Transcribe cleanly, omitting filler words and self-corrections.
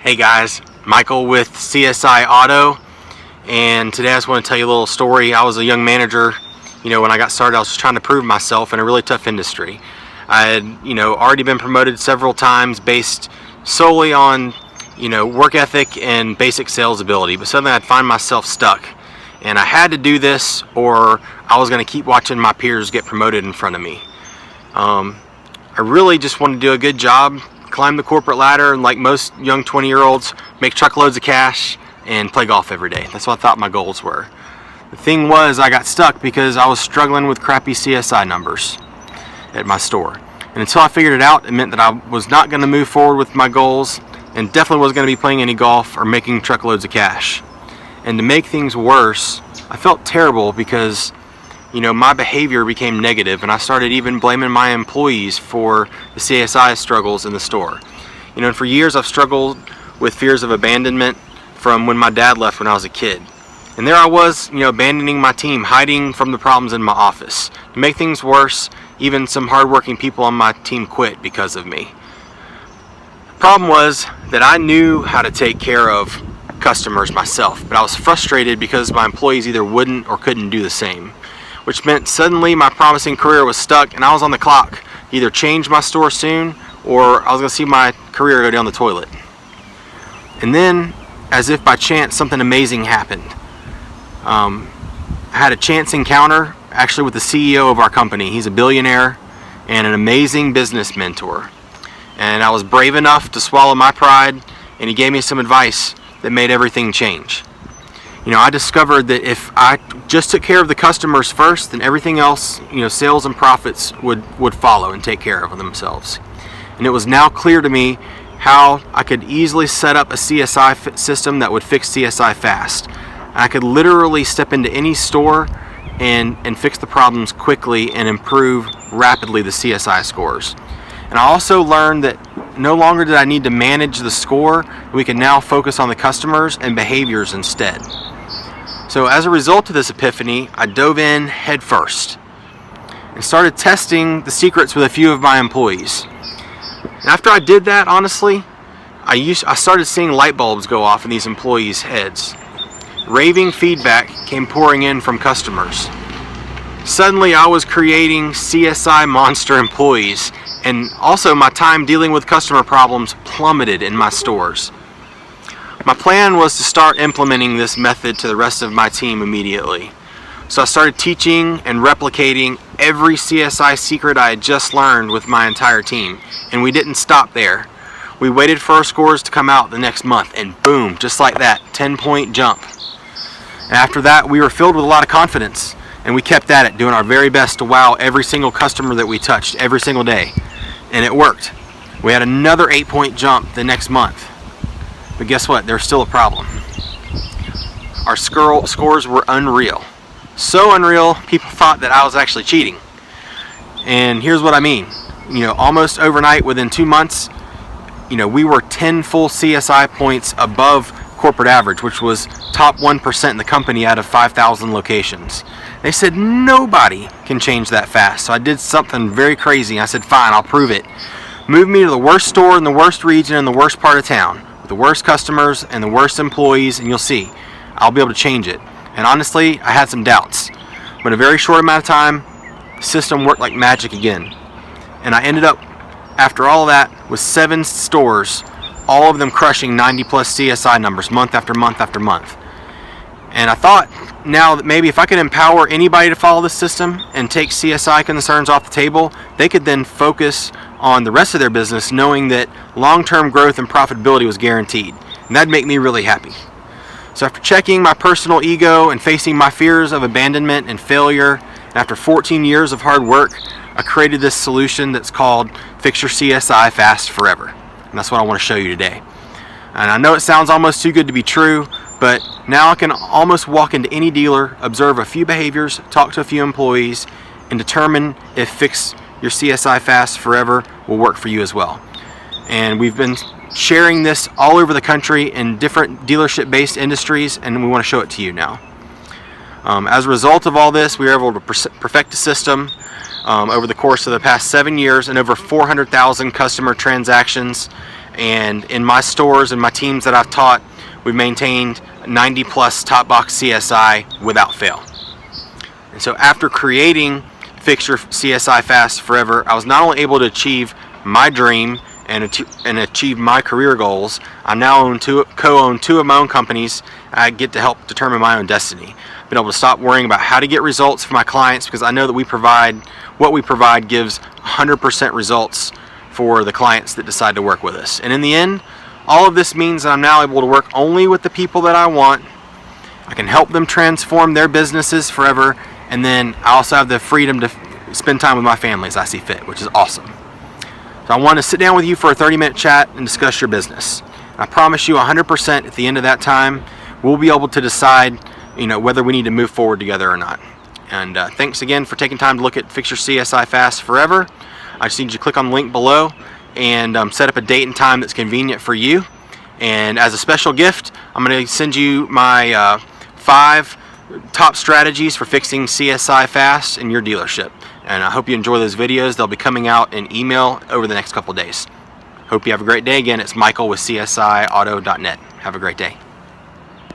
Hey guys, Michael with CSI Auto, and today I just want to tell you a little story. I was a young manager. When I got started, I was just trying to prove myself in a really tough industry. I had, already been promoted several times based solely on, work ethic and basic sales ability, but suddenly I'd find myself stuck. And I had to do this or I was going to keep watching my peers get promoted in front of me. I really just wanted to do a good job, climb the corporate ladder, and like most young 20-year-olds, make truckloads of cash and play golf every day. That's what I thought my goals were. The thing was, I got stuck because I was struggling with crappy CSI numbers at my store. And until I figured it out, it meant that I was not going to move forward with my goals and definitely wasn't going to be playing any golf or making truckloads of cash. And to make things worse, I felt terrible because my behavior became negative, and I started even blaming my employees for the CSI struggles in the store. And for years I've struggled with fears of abandonment from when my dad left when I was a kid. And there I was, abandoning my team, hiding from the problems in my office. To make things worse, even some hardworking people on my team quit because of me. The problem was that I knew how to take care of customers myself, but I was frustrated because my employees either wouldn't or couldn't do the same. Which meant suddenly my promising career was stuck and I was on the clock. Either change my store soon or I was going to see my career go down the toilet. And then, as if by chance, something amazing happened. I had a chance encounter actually with the CEO of our company. He's a billionaire and an amazing business mentor. And I was brave enough to swallow my pride, and he gave me some advice that made everything change. I discovered that if I just took care of the customers first, then everything else, sales and profits would follow and take care of themselves. And it was now clear to me how I could easily set up a CSI system that would fix CSI fast. I could literally step into any store and fix the problems quickly and improve rapidly the CSI scores. And I also learned that no longer did I need to manage the score. We can now focus on the customers and behaviors instead. So as a result of this epiphany, I dove in head first and started testing the secrets with a few of my employees. And after I did that, honestly, I started seeing light bulbs go off in these employees' heads. Raving feedback came pouring in from customers. Suddenly I was creating CSI monster employees, and also my time dealing with customer problems plummeted in my stores. My plan was to start implementing this method to the rest of my team immediately. So I started teaching and replicating every CSI secret I had just learned with my entire team. And we didn't stop there. We waited for our scores to come out the next month, and boom, just like that, 10-point jump. And after that, we were filled with a lot of confidence, and we kept at it, doing our very best to wow every single customer that we touched every single day. And it worked. We had another 8-point jump the next month. But guess what? There's still a problem. Our scores were unreal. So unreal, people thought that I was actually cheating. And here's what I mean. Almost overnight, within 2 months, we were 10 full CSI points above corporate average, which was top 1% in the company out of 5,000 locations. They said nobody can change that fast. So I did something very crazy. I said, fine, I'll prove it. Move me to the worst store in the worst region in the worst part of town, the worst customers and the worst employees, and you'll see I'll be able to change it. And honestly, I had some doubts, but in a very short amount of time, the system worked like magic again. And I ended up, after all of that, with 7 stores, all of them crushing 90+ CSI numbers month after month after month. And I thought now that maybe if I could empower anybody to follow this system and take CSI concerns off the table, they could then focus on the rest of their business, knowing that long-term growth and profitability was guaranteed. And that'd make me really happy. So after checking my personal ego and facing my fears of abandonment and failure, and after 14 years of hard work, I created this solution that's called Fix Your CSI Fast Forever. And that's what I want to show you today. And I know it sounds almost too good to be true, but now I can almost walk into any dealer, observe a few behaviors, talk to a few employees, and determine if Fix Your CSI Fast Forever will work for you as well. And we've been sharing this all over the country in different dealership-based industries, and we want to show it to you now. As a result of all this, we were able to perfect a system over the course of the past 7 years and over 400,000 customer transactions And in my stores and my teams that I've taught, we've maintained 90 plus top box CSI without fail. And so after creating Fix Your CSI Fast Forever, I was not only able to achieve my dream and achieve my career goals, I now co-own two of my own companies. I get to help determine my own destiny. I've been able to stop worrying about how to get results for my clients, because I know that what we provide gives 100% results for the clients that decide to work with us. And in the end, all of this means that I'm now able to work only with the people that I want. I can help them transform their businesses forever, and then I also have the freedom to spend time with my family as I see fit, which is awesome. So I want to sit down with you for a 30-minute chat and discuss your business. I promise you 100% at the end of that time, we'll be able to decide, whether we need to move forward together or not. And thanks again for taking time to look at Fix Your CSI Fast Forever. I just need you to click on the link below and set up a date and time that's convenient for you. And as a special gift, I'm going to send you my 5 top strategies for fixing CSI fast in your dealership. And I hope you enjoy those videos. They'll be coming out in email over the next couple days. Hope you have a great day. Again, it's Michael with CSIauto.net. Have a great day.